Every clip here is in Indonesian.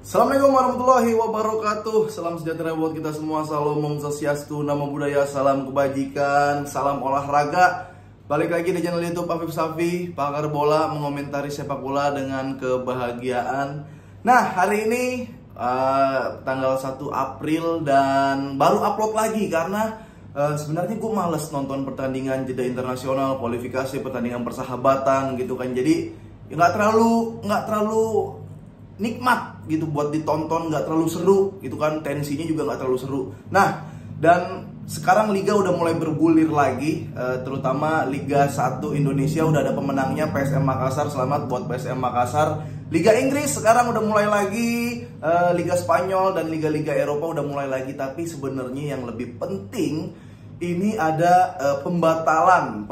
Assalamualaikum warahmatullahi wabarakatuh. Salam sejahtera buat kita semua. Salam Om Swastiastu, Namo Buddhaya, salam kebajikan, salam olahraga. Balik lagi di channel YouTube Afif Safi, pakar bola mengomentari sepak bola dengan kebahagiaan. Nah, hari ini tanggal 1 April dan baru upload lagi karena sebenarnya gue males nonton pertandingan jeda internasional, kualifikasi, pertandingan persahabatan gitu kan. Jadi ya nggak terlalu nikmat gitu buat ditonton, nggak terlalu seru gitu kan, tensinya juga nggak terlalu seru. Nah, dan sekarang Liga udah mulai bergulir lagi, terutama Liga 1 Indonesia udah ada pemenangnya, PSM Makassar. Selamat buat PSM Makassar. Liga Inggris sekarang udah mulai lagi, Liga Spanyol dan Liga-Liga Eropa udah mulai lagi. Tapi sebenarnya yang lebih penting ini ada pembatalan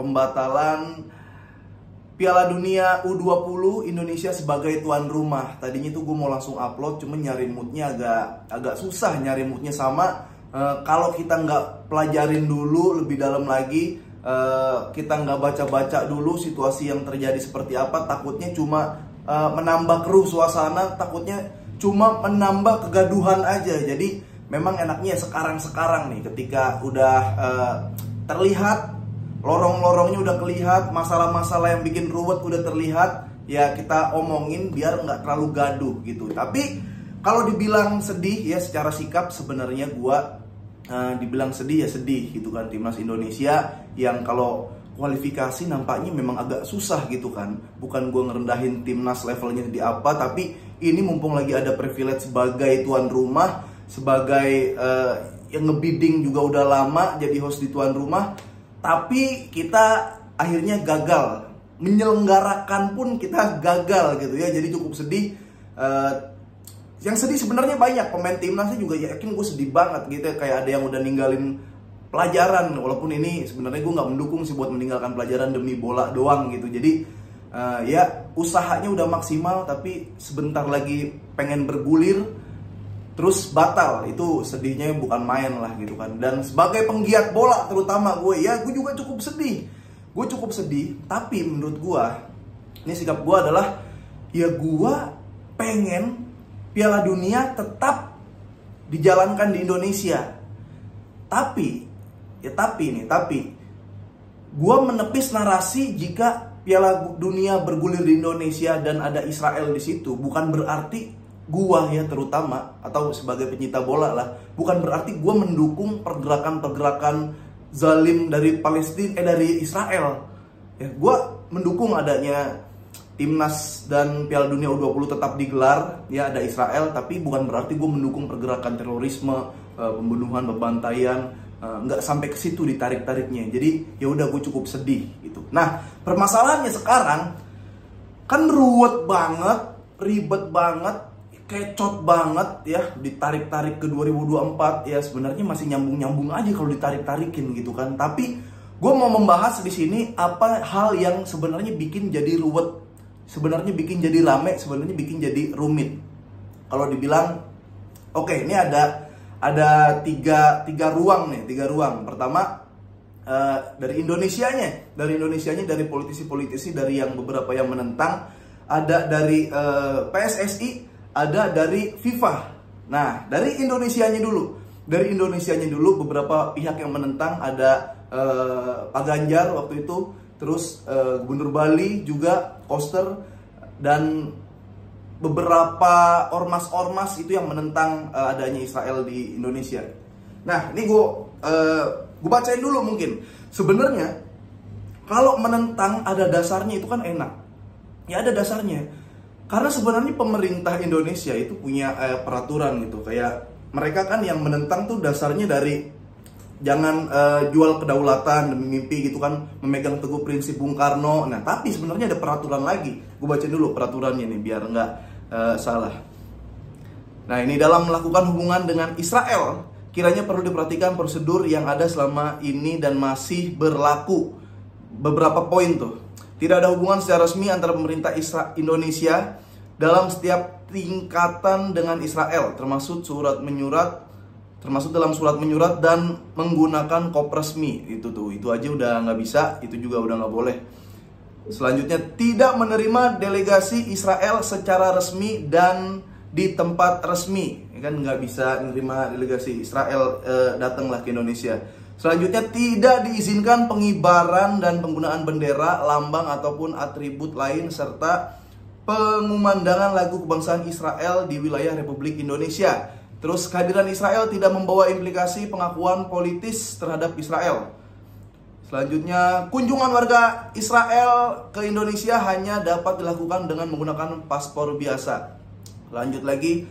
Piala Dunia U20 Indonesia sebagai tuan rumah. Tadinya tuh gue mau langsung upload, cuman nyari moodnya agak susah nyari moodnya sama. Kalau kita nggak pelajarin dulu lebih dalam lagi, kita nggak baca-baca dulu situasi yang terjadi seperti apa, takutnya cuma menambah keruh suasana, takutnya cuma menambah kegaduhan aja. Jadi memang enaknya sekarang nih, ketika udah terlihat lorong-lorongnya udah terlihat, masalah-masalah yang bikin ruwet udah terlihat, ya kita omongin biar nggak terlalu gaduh gitu. Tapi kalau dibilang sedih ya secara sikap, sebenarnya gua dibilang sedih ya sedih gitu kan. Timnas Indonesia yang kalau kualifikasi nampaknya memang agak susah gitu kan. Bukan gua ngerendahin timnas levelnya di apa, tapi ini mumpung lagi ada privilege sebagai tuan rumah, sebagai yang ngebidding juga udah lama jadi host di tuan rumah. Tapi kita akhirnya gagal, menyelenggarakan pun kita gagal gitu ya. Jadi cukup sedih. Yang sedih sebenarnya banyak, pemain timnasnya juga yakin gue sedih banget gitu. Kayak ada yang udah ninggalin pelajaran. Walaupun ini sebenarnya gue nggak mendukung sih buat meninggalkan pelajaran demi bola doang gitu. Jadi ya usahanya udah maksimal, tapi sebentar lagi pengen bergulir terus batal. Itu sedihnya bukan main lah gitu kan. Dan sebagai penggiat bola terutama gue juga cukup sedih. Gue cukup sedih, tapi menurut gue, ini sikap gue adalah, ya gue pengen Piala Dunia tetap dijalankan di Indonesia. Tapi gue menepis narasi jika Piala Dunia bergulir di Indonesia dan ada Israel di situ, bukan berarti gua ya terutama, atau sebagai pencinta bola lah, bukan berarti gua mendukung pergerakan zalim dari dari Israel. Ya, gua mendukung adanya timnas dan Piala Dunia U20 tetap digelar, ya ada Israel, tapi bukan berarti gua mendukung pergerakan terorisme, pembunuhan, pembantaian, nggak sampai ke situ ditarik-tariknya. Jadi ya udah, gue cukup sedih gitu. Nah, permasalahannya sekarang kan ribet banget, kecot banget ya, ditarik-tarik ke 2024. Ya sebenarnya masih nyambung-nyambung aja kalau ditarik-tarikin gitu kan. Tapi gue mau membahas di sini apa hal yang sebenarnya bikin jadi ruwet, sebenarnya bikin jadi rame, sebenarnya bikin jadi rumit. Kalau dibilang oke, ini ada tiga ruang nih, tiga ruang. Pertama, dari Indonesianya, dari politisi-politisi, dari yang beberapa yang menentang, ada dari PSSI, ada dari FIFA. Nah, dari Indonesianya dulu beberapa pihak yang menentang, ada Pak Ganjar waktu itu, terus Gubernur Bali juga, Koster, dan beberapa ormas-ormas itu yang menentang adanya Israel di Indonesia. Nah, ini gue bacain dulu mungkin. Sebenarnya kalau menentang ada dasarnya itu kan enak. Ya ada dasarnya. Karena sebenarnya pemerintah Indonesia itu punya peraturan gitu. Kayak mereka kan yang menentang tuh dasarnya dari jangan jual kedaulatan demi mimpi gitu kan, memegang teguh prinsip Bung Karno. Nah, tapi sebenarnya ada peraturan lagi. Gue baca dulu peraturannya nih biar nggak salah. Nah, ini dalam melakukan hubungan dengan Israel, kiranya perlu diperhatikan prosedur yang ada selama ini dan masih berlaku. Beberapa poin tuh. Tidak ada hubungan secara resmi antara pemerintah Indonesia dalam setiap tingkatan dengan Israel, termasuk dalam surat menyurat dan menggunakan kop resmi. Itu aja udah nggak bisa, itu juga udah nggak boleh. Selanjutnya, tidak menerima delegasi Israel secara resmi dan di tempat resmi, ya kan nggak bisa menerima delegasi Israel datanglah ke Indonesia. Selanjutnya, tidak diizinkan pengibaran dan penggunaan bendera, lambang ataupun atribut lain serta pengumandangan lagu kebangsaan Israel di wilayah Republik Indonesia. Terus, kehadiran Israel tidak membawa implikasi pengakuan politis terhadap Israel. Selanjutnya, kunjungan warga Israel ke Indonesia hanya dapat dilakukan dengan menggunakan paspor biasa. Lanjut lagi,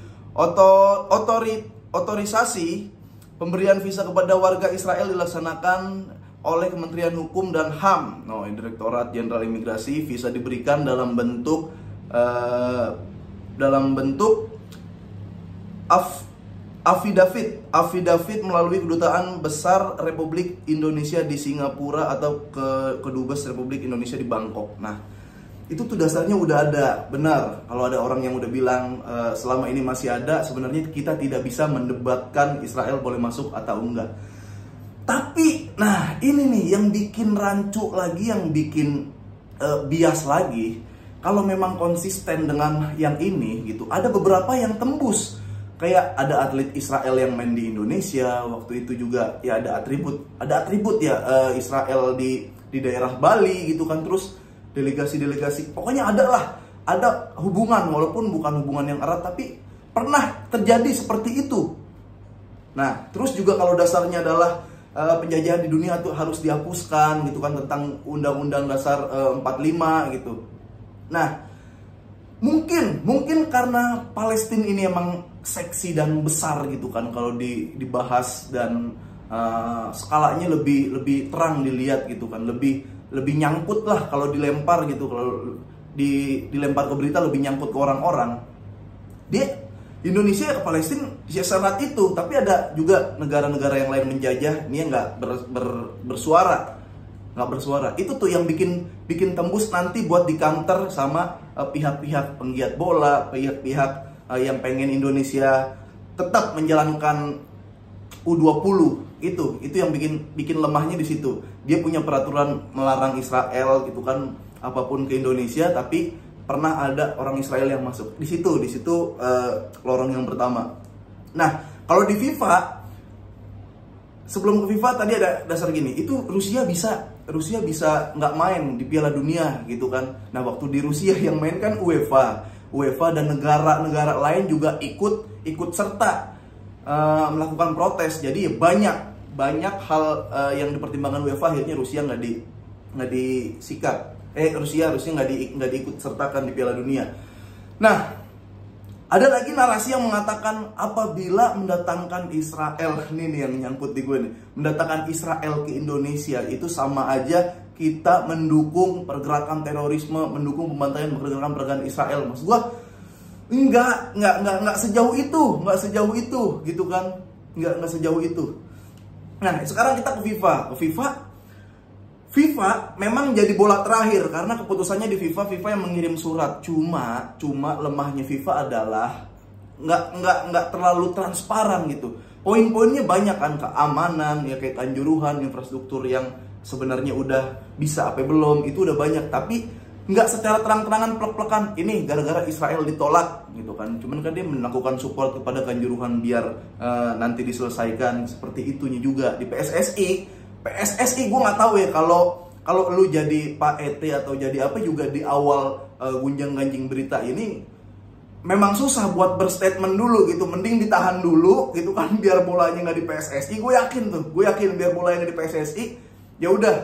otorisasi pemberian visa kepada warga Israel dilaksanakan oleh Kementerian Hukum dan HAM. Direktorat Jenderal Imigrasi. Visa diberikan dalam bentuk afidavit melalui Kedutaan Besar Republik Indonesia di Singapura atau ke Kedubes Republik Indonesia di Bangkok. Nah, itu tuh dasarnya udah ada, benar. Kalau ada orang yang udah bilang selama ini masih ada, sebenarnya kita tidak bisa mendebatkan Israel boleh masuk atau enggak. Tapi, nah ini nih yang bikin rancu lagi, yang bikin bias lagi. Kalau memang konsisten dengan yang ini gitu, ada beberapa yang tembus. Kayak ada atlet Israel yang main di Indonesia waktu itu juga, ya ada atribut ya Israel di daerah Bali gitu kan. Terus delegasi, pokoknya ada hubungan, walaupun bukan hubungan yang erat, tapi pernah terjadi seperti itu. Nah, terus juga kalau dasarnya adalah penjajahan di dunia itu harus dihapuskan gitu kan, tentang Undang-Undang Dasar 45 gitu. Nah, mungkin karena Palestina ini emang seksi dan besar gitu kan, kalau dibahas dan skalanya lebih terang dilihat gitu kan, lebih nyangkut lah kalau dilempar gitu, kalau dilempar ke berita lebih nyangkut ke orang-orang. Indonesia ke Palestina ya sangat itu, tapi ada juga negara-negara yang lain menjajah, ini nggak bersuara. Itu tuh yang bikin tembus nanti buat di counter sama pihak-pihak penggiat bola, pihak-pihak yang pengen Indonesia tetap menjalankan U20. Itu yang bikin lemahnya di situ. Dia punya peraturan melarang Israel gitu kan, apapun ke Indonesia, tapi pernah ada orang Israel yang masuk. Di situ lorong yang pertama. Nah, kalau di FIFA, sebelum ke FIFA tadi ada dasar gini, itu Rusia bisa nggak main di Piala Dunia gitu kan. Nah, waktu di Rusia yang main kan UEFA dan negara-negara lain juga ikut serta melakukan protes. Jadi banyak hal yang dipertimbangkan UEFA, akhirnya Rusia nggak disikat. Rusia nggak diikut sertakan di Piala Dunia. Nah, ada lagi narasi yang mengatakan apabila mendatangkan Israel, ini yang nyangkut di gue nih, mendatangkan Israel ke Indonesia itu sama aja kita mendukung pergerakan terorisme, mendukung pembantaian pergerakan Israel. Maksud gue nggak sejauh itu gitu kan, nggak sejauh itu. Nah, sekarang kita ke FIFA memang jadi bola terakhir karena keputusannya di FIFA yang mengirim surat. Cuma lemahnya FIFA adalah nggak terlalu transparan gitu. Poin-poinnya banyak kan, keamanan ya, kayak Kanjuruhan, infrastruktur yang sebenarnya udah bisa apa belum, itu udah banyak, tapi nggak secara terang-terangan plek-plekan ini gara-gara Israel ditolak gitu kan. Cuman kan dia melakukan support kepada Kanjuruhan biar nanti diselesaikan. Seperti itunya juga di PSSI gue nggak tahu ya, kalau lu jadi Pak ET atau jadi apa juga di awal gunjang-ganjing berita ini memang susah buat berstatement dulu gitu. Mending ditahan dulu gitu kan, biar bolanya nggak di PSSI. Gue yakin biar bolanya di PSSI, ya udah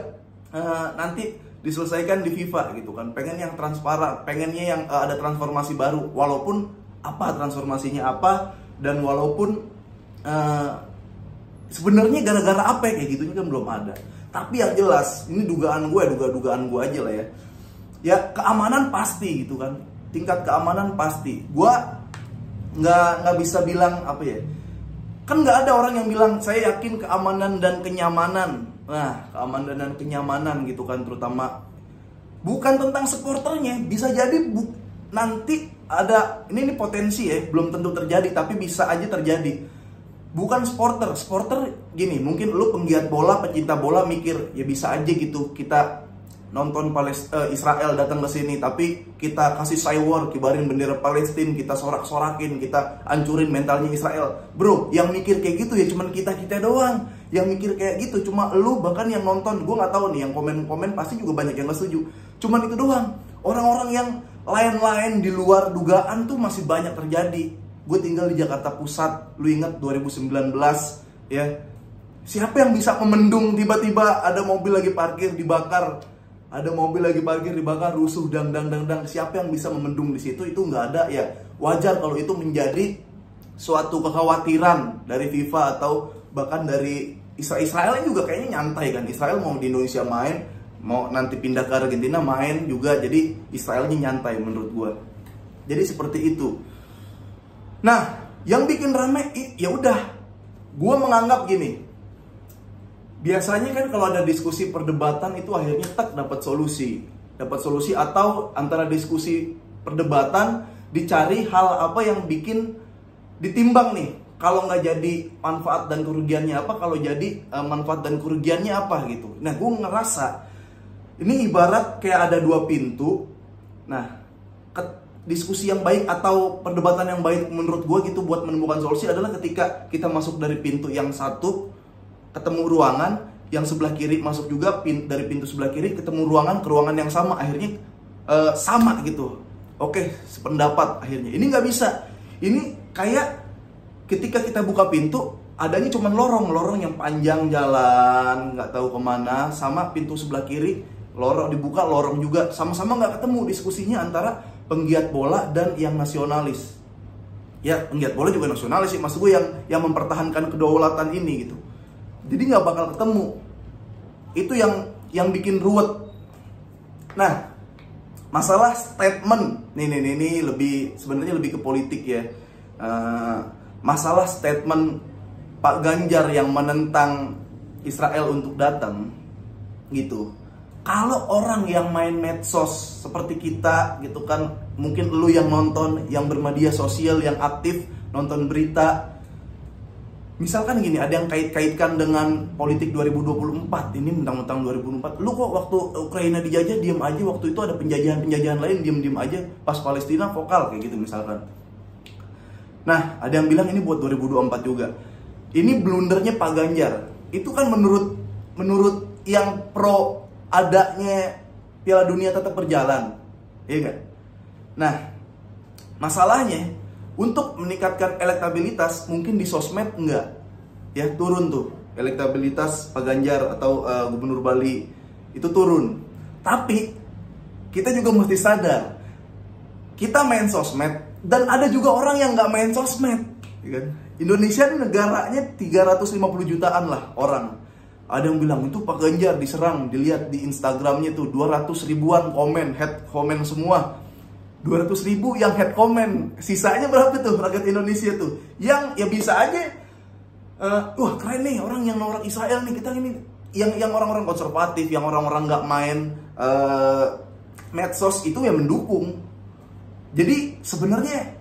nanti diselesaikan di FIFA gitu kan. Pengen yang transparan, pengennya yang ada transformasi baru, walaupun apa transformasinya apa, dan walaupun sebenarnya gara-gara apa ya, kayak gitunya kan belum ada. Tapi yang jelas, ini dugaan gue aja lah ya. Ya keamanan pasti gitu kan, tingkat keamanan pasti. Gue nggak bisa bilang apa ya. Kan nggak ada orang yang bilang saya yakin keamanan dan kenyamanan. Nah, keamanan dan kenyamanan gitu kan, terutama bukan tentang supporternya. Bisa jadi nanti ada ini potensi ya, belum tentu terjadi tapi bisa aja terjadi. Bukan supporter gini, mungkin lu penggiat bola, pecinta bola mikir ya bisa aja gitu kita nonton Israel datang ke sini, tapi kita kasih cywar, kibarin bendera Palestina, kita sorak-sorakin, kita hancurin mentalnya Israel. Bro, yang mikir kayak gitu ya cuman kita doang. Yang mikir kayak gitu cuma lu, bahkan yang nonton. Gue nggak tahu nih, yang komen-komen pasti juga banyak yang nggak setuju. Cuman itu doang. Orang-orang yang lain-lain di luar dugaan tuh masih banyak terjadi. Gue tinggal di Jakarta Pusat, lu ingat 2019 ya. Siapa yang bisa memendung tiba-tiba ada mobil lagi parkir dibakar, ada mobil lagi parkir dibakar, rusuh dang. Siapa yang bisa memendung di situ? Itu nggak ada ya. Wajar kalau itu menjadi suatu kekhawatiran dari FIFA atau bahkan dari Israel juga kayaknya nyantai kan. Israel mau di Indonesia main, mau nanti pindah ke Argentina main juga, jadi Israelnya nyantai menurut gue. Jadi seperti itu. Nah, yang bikin rame ya udah, gue menganggap gini. Biasanya kan kalau ada diskusi perdebatan itu akhirnya dapat solusi atau antara diskusi perdebatan dicari hal apa yang bikin ditimbang nih. Kalau nggak jadi manfaat dan kerugiannya apa, kalau jadi manfaat dan kerugiannya apa gitu. Nah, gue ngerasa ini ibarat kayak ada dua pintu. Nah, diskusi yang baik atau perdebatan yang baik menurut gue gitu buat menemukan solusi adalah ketika kita masuk dari pintu yang satu, ketemu ruangan, yang sebelah kiri masuk juga dari pintu sebelah kiri, ketemu ruangan ke ruangan yang sama, akhirnya sama gitu. Oke, sependapat akhirnya. Ini nggak bisa. Ini kayak ketika kita buka pintu, adanya cuma lorong yang panjang jalan, nggak tahu kemana, sama pintu sebelah kiri, lorong dibuka, lorong juga, sama-sama nggak ketemu diskusinya antara penggiat bola dan yang nasionalis. Ya, penggiat bola juga nasionalis sih, maksud gue yang mempertahankan kedaulatan ini gitu. Jadi nggak bakal ketemu. Itu yang bikin ruwet. Nah, masalah statement ini sebenarnya lebih ke politik ya. Masalah statement Pak Ganjar yang menentang Israel untuk datang gitu. Kalau orang yang main medsos seperti kita gitu kan, mungkin lu yang nonton, yang bermedia sosial, yang aktif nonton berita, misalkan gini, ada yang kait-kaitkan dengan politik 2024, ini mentang-mentang 2024, lu kok waktu Ukraina dijajah diem aja, waktu itu ada penjajahan lain diem aja, pas Palestina vokal kayak gitu misalkan. Nah, ada yang bilang ini buat 2024 juga. Ini blundernya Pak Ganjar. Itu kan menurut yang pro adanya Piala Dunia tetap berjalan, iya nggak? Nah, masalahnya untuk meningkatkan elektabilitas mungkin di sosmed enggak, ya turun tuh elektabilitas Pak Ganjar atau Gubernur Bali itu turun. Tapi kita juga mesti sadar, kita main sosmed dan ada juga orang yang nggak main sosmed, ya kan? Indonesia ini negaranya 350 jutaan lah orang. Ada yang bilang itu Pak Ganjar diserang, dilihat di Instagramnya tuh 200 ribuan komen, head comment semua. 200 ribu yang head comment, sisanya berapa tuh rakyat Indonesia tuh? Yang ya bisa aja, wah keren nih orang yang norak Israel nih, kita ini yang orang-orang konservatif, yang orang-orang nggak main medsos itu yang mendukung. Jadi sebenarnya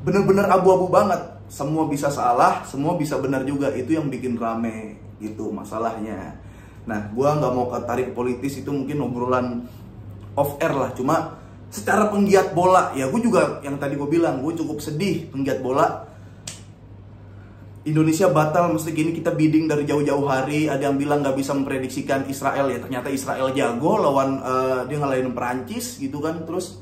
bener-bener abu-abu banget. Semua bisa salah, semua bisa benar juga. Itu yang bikin rame gitu masalahnya. Nah, gua nggak mau ketarik politis, itu mungkin obrolan off air lah. Cuma secara penggiat bola, ya gue juga yang tadi gue bilang, gue cukup sedih penggiat bola. Indonesia batal, mesti gini kita bidding dari jauh-jauh hari. Ada yang bilang nggak bisa memprediksikan Israel, ya ternyata Israel jago lawan dia ngalahin Perancis gitu kan. Terus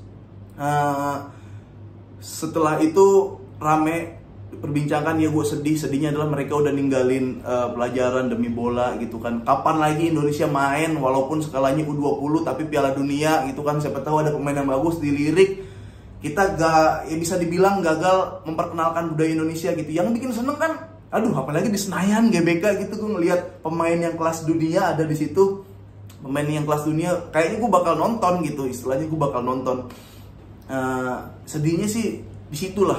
setelah itu rame perbincangan, ya gue sedihnya adalah mereka udah ninggalin pelajaran demi bola gitu kan. Kapan lagi Indonesia main walaupun skalanya U20 tapi Piala Dunia gitu kan, siapa tahu ada pemain yang bagus dilirik. Kita gak, ya bisa dibilang gagal memperkenalkan budaya Indonesia gitu. Yang bikin seneng kan, aduh apalagi di Senayan GBK gitu, gue ngelihat pemain yang kelas dunia ada di situ. Pemain yang kelas dunia kayaknya gue bakal nonton gitu, istilahnya gue bakal nonton. Sedihnya sih disitulah,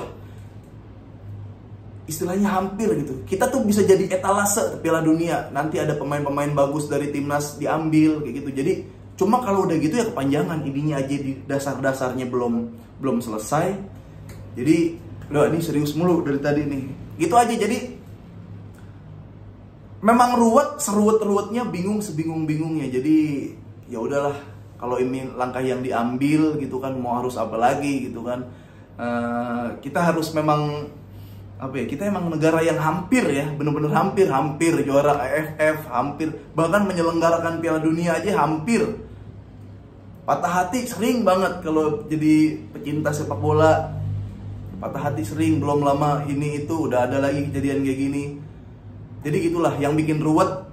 istilahnya hampir gitu. Kita tuh bisa jadi etalase Piala Dunia. Nanti ada pemain-pemain bagus dari timnas diambil kayak gitu. Jadi cuma kalau udah gitu ya kepanjangan, ininya aja di dasar-dasarnya belum selesai. Jadi udah ini serius mulu dari tadi nih. Gitu aja. Jadi memang ruwet, seruwet-ruwetnya, bingung sebingung-bingungnya. Jadi ya udahlah, kalau ini langkah yang diambil gitu kan, mau harus apa lagi gitu kan. Kita harus memang kita emang negara yang hampir ya, bener-bener hampir juara AFF, hampir bahkan menyelenggarakan Piala Dunia aja hampir. Patah hati sering banget kalau jadi pecinta sepak bola. Patah hati sering, belum lama ini itu udah ada lagi kejadian kayak gini. Jadi gitulah yang bikin ruwet.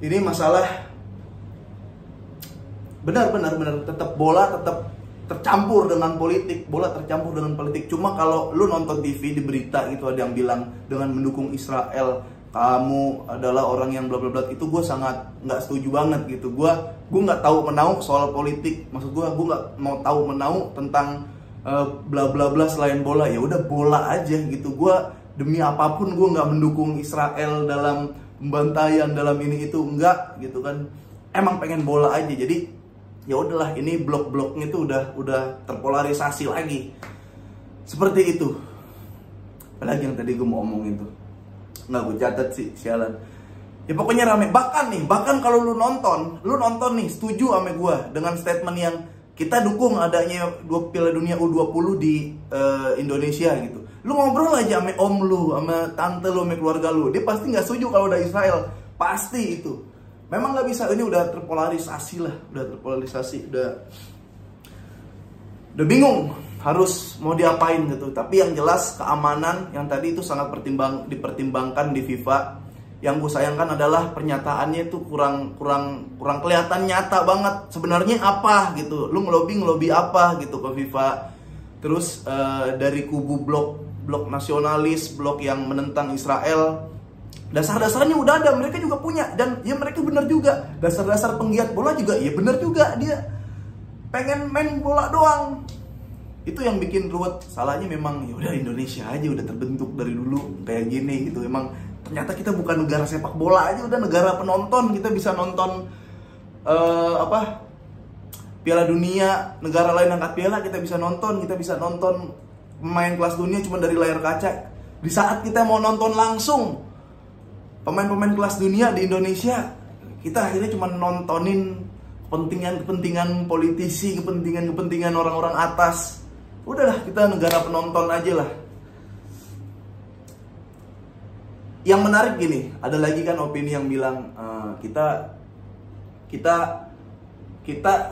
Ini masalah benar tetap bola tetap tercampur dengan politik, bola tercampur dengan politik. Cuma kalau lu nonton TV di berita gitu ada yang bilang dengan mendukung Israel kamu adalah orang yang bla bla bla, itu gue sangat nggak setuju banget gitu. Gue nggak tahu menau soal politik, maksud gue nggak mau tahu menau tentang bla bla bla selain bola. Ya udah bola aja gitu. Gue demi apapun gue nggak mendukung Israel dalam pembantaian dalam ini itu, enggak gitu kan. Emang pengen bola aja. Jadi ya udahlah, ini blok-bloknya itu udah terpolarisasi lagi seperti itu. Apalagi yang tadi gue mau omongin tuh nggak gue catat sih, sialan. Ya pokoknya rame. Bahkan kalau lu nonton nih, setuju sama gue dengan statement yang kita dukung adanya Piala Dunia U20 di Indonesia gitu. Lu ngobrol aja sama om lu, sama tante lu, sama keluarga lu, dia pasti nggak setuju kalau ada Israel, pasti itu. Memang nggak bisa, ini udah terpolarisasi, udah bingung harus mau diapain gitu. Tapi yang jelas keamanan yang tadi itu sangat dipertimbangkan di FIFA. Yang gue sayangkan adalah pernyataannya itu kurang kelihatan nyata banget sebenarnya apa gitu. Lu ngelobi apa gitu ke FIFA. Terus dari kubu blok nasionalis, blok yang menentang Israel, dasar-dasarnya udah ada, mereka juga punya, dan ya mereka benar juga. Dasar-dasar penggiat bola juga ya benar juga, dia pengen main bola doang. Itu yang bikin ruwet. Salahnya memang ya udah Indonesia aja udah terbentuk dari dulu kayak gini gitu. Emang ternyata kita bukan negara sepak bola aja, udah negara penonton. Kita bisa nonton Piala Dunia, negara lain angkat piala kita bisa nonton pemain kelas dunia cuma dari layar kaca. Di saat kita mau nonton langsung pemain-pemain kelas dunia di Indonesia, kita akhirnya cuma nontonin kepentingan politisi, kepentingan orang-orang atas. Udahlah, kita negara penonton aja lah. Yang menarik gini, ada lagi kan opini yang bilang kita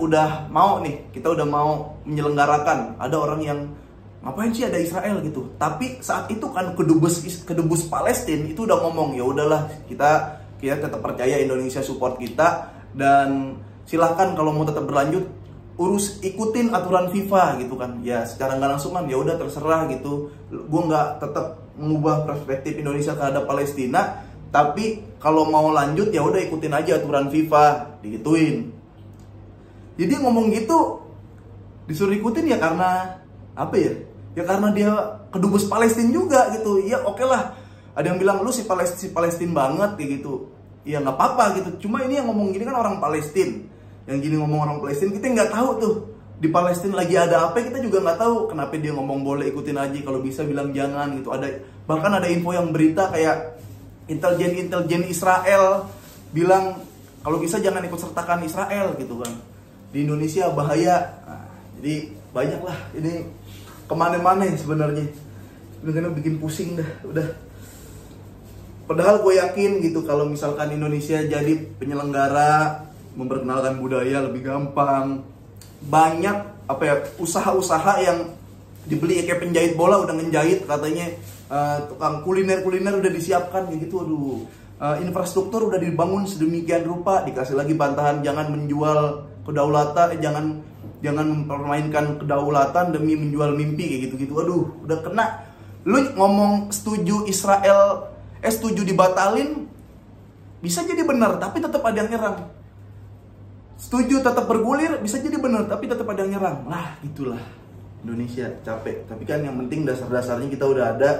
udah mau menyelenggarakan. Ada orang yang ngapain sih ada Israel gitu. Tapi saat itu kan kedubes Palestina itu udah ngomong, ya udahlah, kita tetap percaya Indonesia support kita, dan silahkan kalau mau tetap berlanjut ikutin aturan FIFA gitu kan. Ya secara nggak langsung kan ya udah terserah gitu. Gue nggak tetap mengubah perspektif Indonesia terhadap Palestina, tapi kalau mau lanjut ya udah ikutin aja aturan FIFA, digituin. Jadi ngomong gitu disuruh ikutin ya karena apa ya? Ya karena dia kedubes Palestina juga gitu. Ya oke lah. Ada yang bilang lu si Palestina banget kayak gitu. Ya nggak apa-apa gitu. Cuma ini yang ngomong gini kan orang Palestina. Yang gini ngomong orang Palestina, kita nggak tahu tuh di Palestina lagi ada apa, kita juga nggak tahu. Kenapa dia ngomong boleh ikutin aja, kalau bisa bilang jangan gitu. Bahkan ada info yang berita kayak intelijen Israel bilang kalau bisa jangan ikut sertakan Israel gitu kan. Di Indonesia bahaya. Nah, jadi banyak lah ini kemana-mana sebenarnya. Bener-bener bikin pusing dah, udah. Padahal gue yakin gitu kalau misalkan Indonesia jadi penyelenggara, memperkenalkan budaya lebih gampang. Banyak usaha-usaha yang dibeli kayak penjahit bola udah ngejahit katanya, tukang kuliner udah disiapkan kayak gitu. Aduh, infrastruktur udah dibangun sedemikian rupa, dikasih lagi bantahan jangan menjual kedaulatan, jangan mempermainkan kedaulatan demi menjual mimpi kayak gitu-gitu. Aduh, udah kena. Lu ngomong setuju setuju dibatalin, bisa jadi benar tapi tetap ada yang nyerang. Setuju tetap bergulir, bisa jadi benar tapi tetap ada yang nyerang. Lah, gitulah Indonesia, capek. Tapi kan yang penting dasar-dasarnya kita udah ada,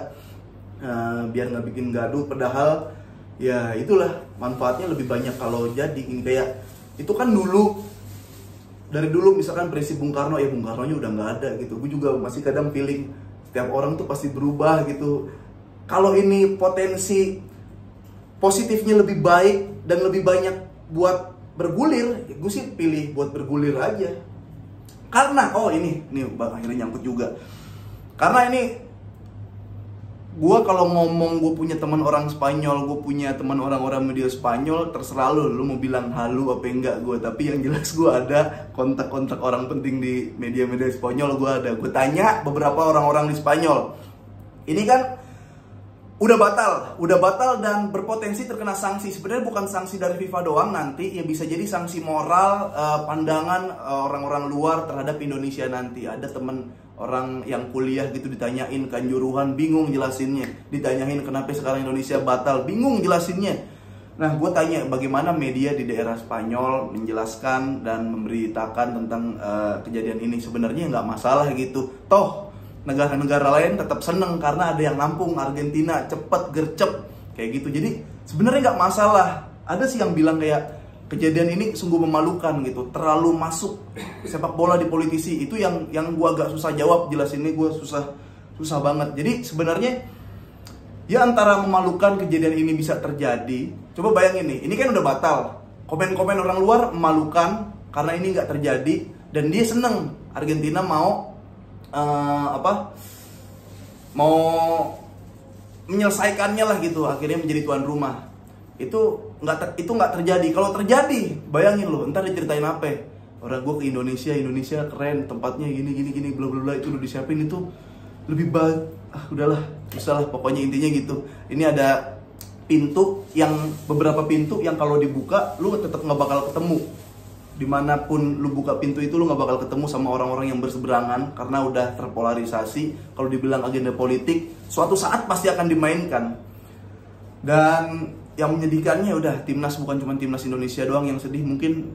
biar nggak bikin gaduh. Padahal ya itulah manfaatnya lebih banyak kalau jadi ini. Kayak itu kan dari dulu misalkan Presiden Bung Karno, ya Bung Karnonya udah nggak ada gitu. Gue juga masih kadang feeling setiap orang tuh pasti berubah gitu. Kalau ini potensi positifnya lebih baik dan lebih banyak buat bergulir, ya gue sih pilih buat bergulir aja. Karena ini akhirnya nyangkut juga. Karena ini gue kalau ngomong gue punya teman orang Spanyol, gue punya teman orang-orang media Spanyol, terserah lu mau bilang halu apa enggak gue. Tapi yang jelas gue ada kontak-kontak orang penting di media-media Spanyol, gue tanya beberapa orang-orang di Spanyol. Ini kan udah batal dan berpotensi terkena sanksi. Sebenarnya bukan sanksi dari FIFA doang, nanti ya bisa jadi sanksi moral, pandangan orang-orang luar terhadap Indonesia nanti. Ada temen orang yang kuliah gitu ditanyain Kanjuruhan, bingung jelasinnya. Ditanyain kenapa sekarang Indonesia batal, bingung jelasinnya. Nah, gue tanya bagaimana media di daerah Spanyol menjelaskan dan memberitakan tentang kejadian ini. Sebenarnya nggak masalah gitu. Toh negara-negara lain tetap seneng karena ada yang nampung. Argentina cepet gercep kayak gitu. Jadi sebenarnya nggak masalah. Ada sih yang bilang kayak kejadian ini sungguh memalukan gitu, terlalu masuk sepak bola di politisi. Itu yang gue agak susah jawab, jelasinnya gue susah banget. Jadi sebenarnya ya antara memalukan kejadian ini bisa terjadi. Coba bayangin nih, ini kan udah batal. Komen-komen orang luar memalukan karena ini nggak terjadi dan dia seneng Argentina mau menyelesaikannya lah gitu, akhirnya menjadi tuan rumah. Itu nggak terjadi. Kalau terjadi, bayangin loh, ntar diceritain apa? Orang gue ke Indonesia keren, tempatnya gini bla bla bla, itu udah disiapin, itu lebih baik. Udahlah, susah lah, pokoknya intinya gitu. Ini ada beberapa pintu yang kalau dibuka lu tetap nggak bakal ketemu. Dimanapun lu buka pintu itu lu nggak bakal ketemu sama orang-orang yang berseberangan karena udah terpolarisasi. Kalau dibilang agenda politik, suatu saat pasti akan dimainkan. Dan yang menyedihkannya udah, timnas bukan cuma timnas Indonesia doang yang sedih, mungkin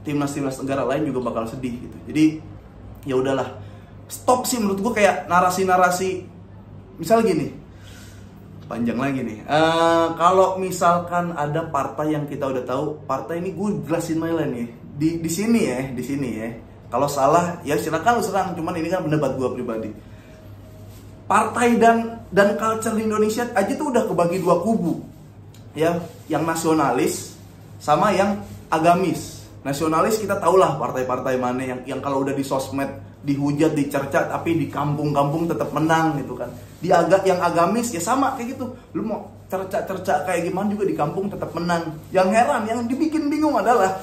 timnas negara lain juga bakal sedih gitu. Jadi ya udahlah, stop sih menurut gue kayak narasi-narasi. Misal gini, panjang lagi nih. Kalau misalkan ada partai yang kita udah tahu, partai ini gue jelasin aja nih. Di sini ya. Kalau salah ya silakan lu serang, cuman ini kan pendapat gue pribadi. Partai dan culture di Indonesia aja tuh udah kebagi dua kubu. Ya, yang nasionalis sama yang agamis. Nasionalis kita tahulah partai-partai mana yang kalau udah di sosmed dihujat, dicerca, tapi di kampung-kampung tetap menang gitu kan. Yang agamis ya sama kayak gitu. Lu mau cerca kayak gimana juga di kampung tetap menang. Yang heran, yang dibikin bingung adalah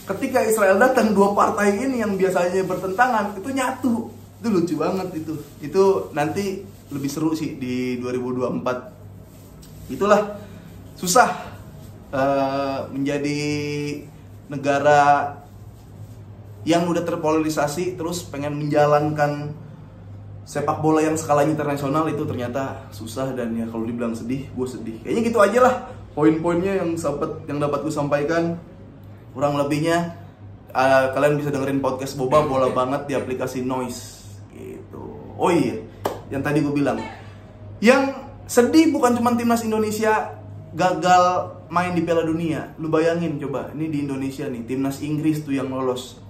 ketika Israel datang, dua partai ini yang biasanya bertentangan itu nyatu. Itu lucu banget itu. Itu nanti lebih seru sih di 2024. Itulah, susah menjadi negara yang udah terpolarisasi terus pengen menjalankan sepak bola yang skalanya internasional. Itu ternyata susah, dan ya kalau dibilang sedih, gue sedih. Kayaknya gitu aja lah poin-poinnya yang dapat gue sampaikan. Kurang lebihnya kalian bisa dengerin podcast Boba Bola Banget di aplikasi Noise gitu. Oh iya, yang tadi gue bilang, yang sedih bukan cuma timnas Indonesia gagal main di Piala Dunia. Lu bayangin coba, ini di Indonesia nih, timnas Inggris tuh yang lolos.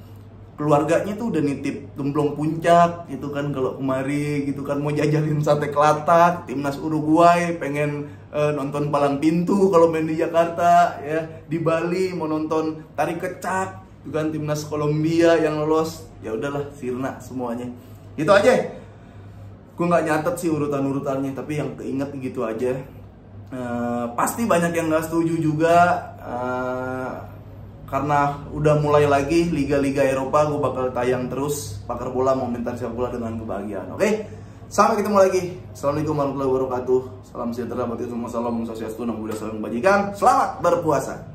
Keluarganya tuh udah nitip gemblong puncak gitu kan kalau kemari gitu kan, mau jajalin sate kelatak. Timnas Uruguay pengen nonton palang pintu kalau main di Jakarta ya. Di Bali mau nonton tari kecak gitu kan. Timnas Kolombia yang lolos, ya udahlah sirna semuanya. Gitu aja. Gue nggak nyatet sih urutan-urutannya, tapi yang keinget gitu aja. Pasti banyak yang nggak setuju juga, karena udah mulai lagi liga-liga Eropa. Gue bakal tayang terus Pakar Bola Momen Sepak Bola dengan kebahagiaan. Oke? Sampai ketemu lagi. Assalamualaikum warahmatullahi wabarakatuh. Salam sejahtera buat kita semua. Salam swastiastu, namo buddhaya, salam kebajikan. Selamat berpuasa.